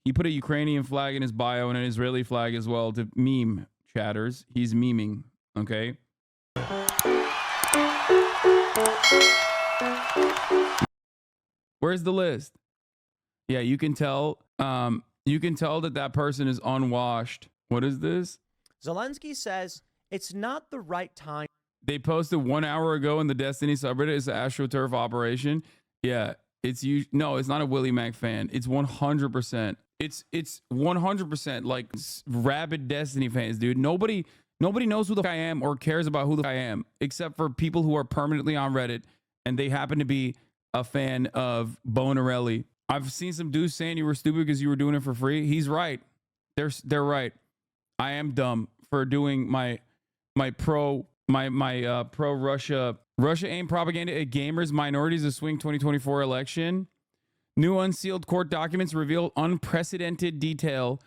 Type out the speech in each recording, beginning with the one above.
He put a Ukrainian flag in his bio and an Israeli flag as well to meme chatters. He's memeing, okay? Where's the list? Yeah, you can tell that person is unwashed. What is this? Zelensky says it's not the right time. They posted 1 hour ago in the Destiny subreddit. It's an AstroTurf operation. Yeah, no, it's not a Willie Mac fan. It's 100%. It's 100% like rabid Destiny fans, dude. Nobody knows who the fuck I am or cares about who the fuck I am, except for people who are permanently on Reddit and they happen to be a fan of Bonarelli. I've seen some dudes saying you were stupid because you were doing it for free. He's right. They're right. I am dumb for doing my pro Russia aimed propaganda at gamers, minorities, the swing 2024 election. New unsealed court documents reveal unprecedented detail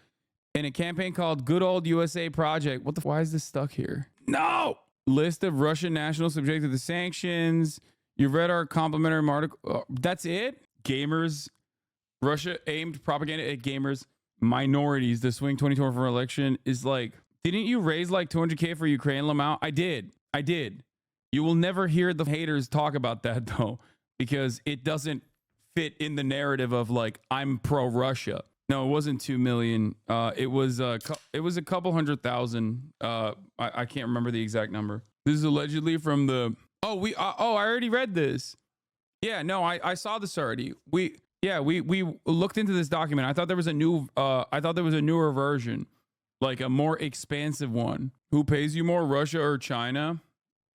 in a campaign called Good Old USA Project. Why is this stuck here? No! List of Russian nationals subjected to sanctions. You've read our complimentary article. That's it? Gamers. Russia aimed propaganda at gamers, minorities. The swing 2024 election is like, didn't you raise like 200K for Ukraine, Lamau? I did. You will never hear the haters talk about that though, because it doesn't fit in the narrative of like, I'm pro-Russia. No, it wasn't 2 million. It was a couple 100,000. I can't remember the exact number. This is allegedly from the, I already read this. Yeah, no, I saw this already. We looked into this document. I thought there was a newer version, like a more expansive one. Who pays you more, Russia or China?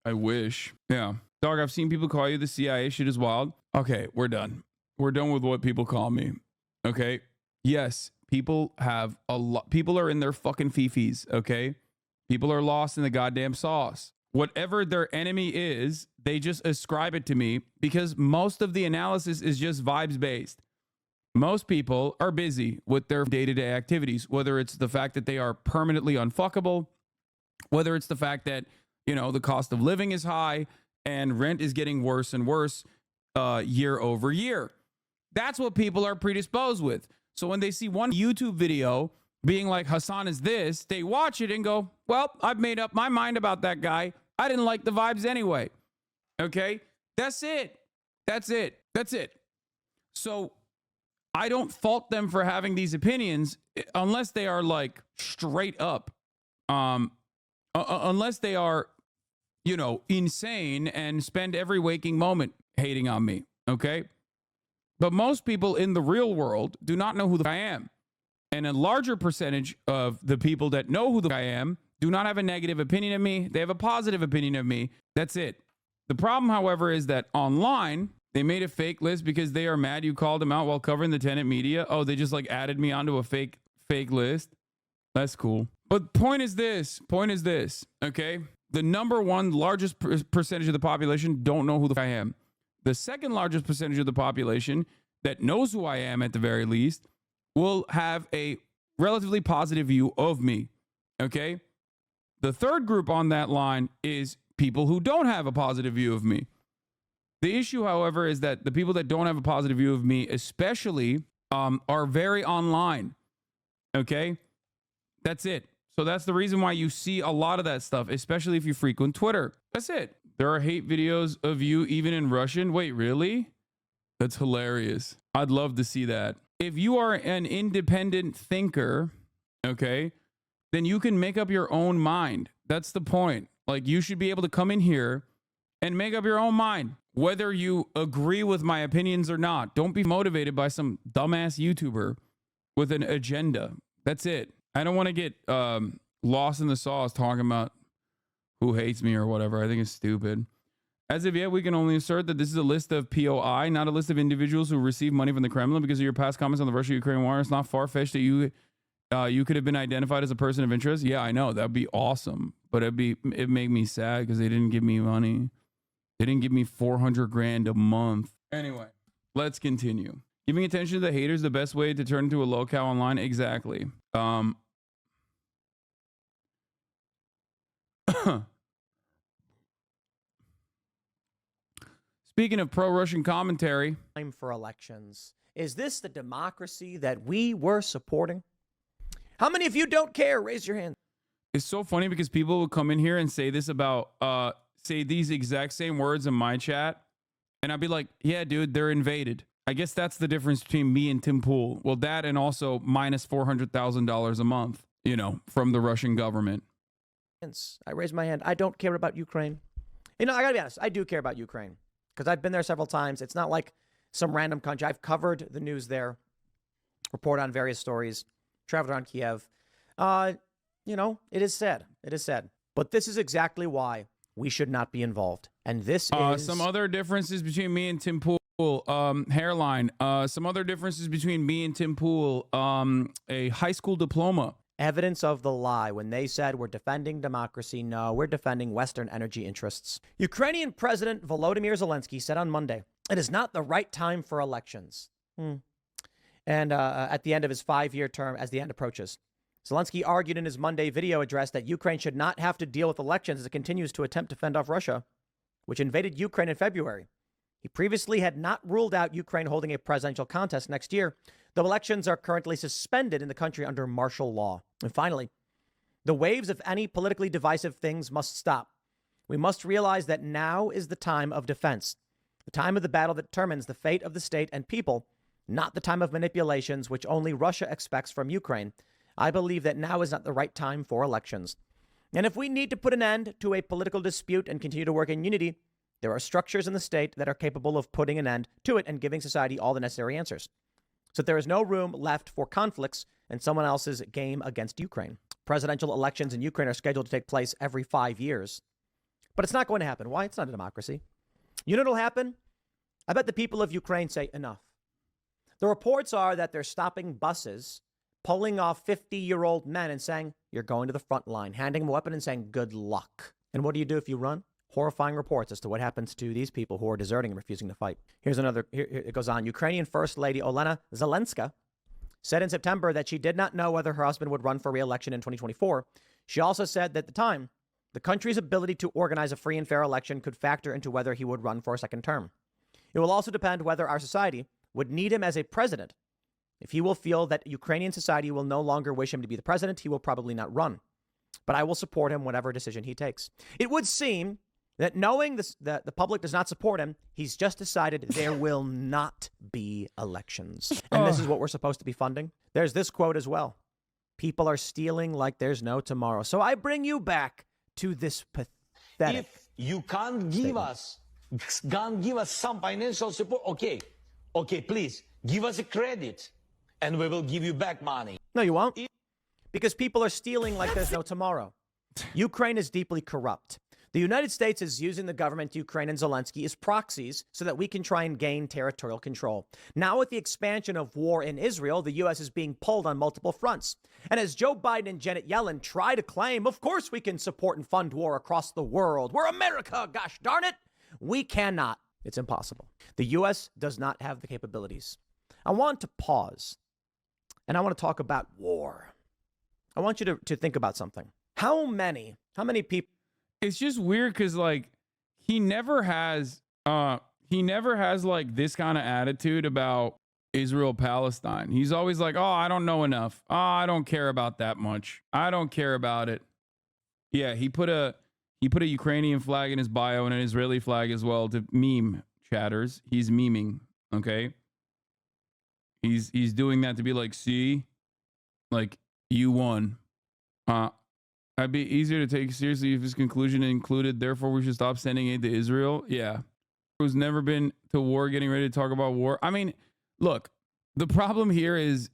I wish. Yeah. Dog, I've seen people call you the CIA. Shit is wild. Okay, we're done. We're done with what people call me. Okay? Yes, people have a lot. People are in their fucking fifis, okay? People are lost in the goddamn sauce. Whatever their enemy is, they just ascribe it to me because most of the analysis is just vibes based. Most people are busy with their day-to-day activities, whether it's the fact that they are permanently unfuckable, whether it's the fact that, you know, the cost of living is high and rent is getting worse and worse year over year. That's what people are predisposed with. So when they see one YouTube video being like, Hasan is this, they watch it and go, well, I've made up my mind about that guy. I didn't like the vibes anyway. Okay? That's it. So I don't fault them for having these opinions unless they are like straight up. Unless they are, you know, insane and spend every waking moment hating on me. Okay? But most people in the real world do not know who the I am. And a larger percentage of the people that know who the I am do not have a negative opinion of me. They have a positive opinion of me. That's it. The problem, however, is that online, they made a fake list because they are mad you called them out while covering the tenant media. Oh, they just like added me onto a fake list. That's cool. But point is this, okay? The number one largest percentage of the population don't know who the I am. The second largest percentage of the population that knows who I am at the very least will have a relatively positive view of me, okay? The third group on that line is people who don't have a positive view of me. The issue, however, is that the people that don't have a positive view of me especially are very online, okay? That's it. So that's the reason why you see a lot of that stuff, especially if you frequent Twitter. That's it. There are hate videos of you even in Russian. Wait, really? That's hilarious. I'd love to see that. If you are an independent thinker, okay, then you can make up your own mind. That's the point. Like, you should be able to come in here and make up your own mind, whether you agree with my opinions or not. Don't be motivated by some dumbass YouTuber with an agenda. That's it. I don't want to get lost in the sauce talking about who hates me or whatever. I think it's stupid. As of yet, we can only assert that this is a list of POI, not a list of individuals who receive money from the Kremlin because of your past comments on the Russia-Ukraine war. It's not far-fetched that you could have been identified as a person of interest. Yeah, I know. That'd be awesome. But it'd make me sad because they didn't give me money. They didn't give me 400 grand a month. Anyway, let's continue. Giving attention to the haters, the best way to turn into a locale online. Exactly. Speaking of pro-Russian commentary, Time for elections. Is this the democracy that we were supporting? How many of you don't care? Raise your hand. It's so funny because people will come in here and say this about, say these exact same words in my chat. And I'd be like, yeah, dude, they're invaded. I guess that's the difference between me and Tim Pool. Well, that and also minus $400,000 a month, you know, from the Russian government. I raise my hand. I don't care about Ukraine. You know, I gotta be honest. I do care about Ukraine because I've been there several times. It's not like some random country. I've covered the news there, report on various stories, traveled around Kiev. You know, it is sad. It is sad. But this is exactly why we should not be involved. And this is some other differences between me and Tim Pool. Hairline. Some other differences between me and Tim Pool. A high school diploma. evidence of the lie when they said we're defending democracy. No, we're defending Western energy interests. Ukrainian President Volodymyr Zelensky said on Monday, it is not the right time for elections. And at the end of his 5-year term, as the end approaches, Zelensky argued in his Monday video address that Ukraine should not have to deal with elections as it continues to attempt to fend off Russia, which invaded Ukraine in February. He previously had not ruled out Ukraine holding a presidential contest next year, though elections are currently suspended in the country under martial law. And finally, the waves of any politically divisive things must stop. We must realize that now is the time of defense, the time of the battle that determines the fate of the state and people, not the time of manipulations which only Russia expects from Ukraine. I believe that now is not the right time for elections. And if we need to put an end to a political dispute and continue to work in unity, there are structures in the state that are capable of putting an end to it and giving society all the necessary answers. So there is no room left for conflicts and someone else's game against Ukraine. Presidential elections in Ukraine are scheduled to take place every 5 years. But it's not going to happen. Why? It's not a democracy. You know what'll happen? I bet the people of Ukraine say enough. The reports are that they're stopping buses, pulling off 50-year-old men and saying, you're going to the front line, handing them a weapon and saying, good luck. And what do you do if you run? Horrifying reports as to what happens to these people who are deserting and refusing to fight. Here's another, here it goes on. Ukrainian First Lady Olena Zelenska said in September that she did not know whether her husband would run for re-election in 2024. She also said that at the time, the country's ability to organize a free and fair election could factor into whether he would run for a second term. It will also depend whether our society would need him as a president. If he will feel that Ukrainian society will no longer wish him to be the president, he will probably not run. But I will support him whatever decision he takes. It would seem that knowing this, that the public does not support him, he's just decided there will not be elections. And this is what we're supposed to be funding. There's this quote as well. People are stealing like there's no tomorrow. So I bring you back to this pathetic If you can't give us some financial support, okay, please give us a credit and we will give you back money. No, you won't. Because people are stealing like there's no tomorrow. Ukraine is deeply corrupt. The United States is using the government, Ukraine and Zelensky as proxies so that we can try and gain territorial control. Now, with the expansion of war in Israel, the U.S. is being pulled on multiple fronts. And as Joe Biden and Janet Yellen try to claim, of course we can support and fund war across the world. We're America, gosh darn it. We cannot. It's impossible. The U.S. does not have the capabilities. I want to pause, and I want to talk about war. I want you to think about something. How many people? It's just weird because like he never has like this kind of attitude about Israel Palestine. He's always like, oh, I don't know enough. Oh, I don't care about that much. I don't care about it. Yeah, he put a Ukrainian flag in his bio and an Israeli flag as well to meme chatters. He's memeing, okay? He's doing that to be like, see, like you won. I'd be easier to take seriously if his conclusion included, therefore we should stop sending aid to Israel. Yeah. Who's never been to war, getting ready to talk about war. I mean, look, the problem here is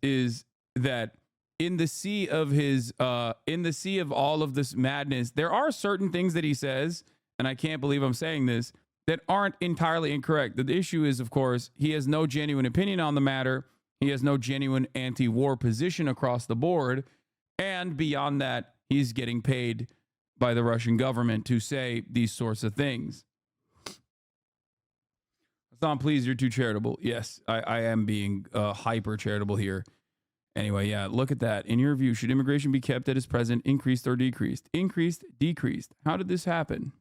that in the sea of all of this madness, there are certain things that he says, and I can't believe I'm saying this, that aren't entirely incorrect. The issue is, of course, he has no genuine opinion on the matter. He has no genuine anti-war position across the board. And beyond that, he's getting paid by the Russian government to say these sorts of things. Hasan, please, you're too charitable. Yes, I am being hyper charitable here. Anyway, yeah, look at that. In your view, should immigration be kept at its present, increased or decreased? Increased, decreased. How did this happen?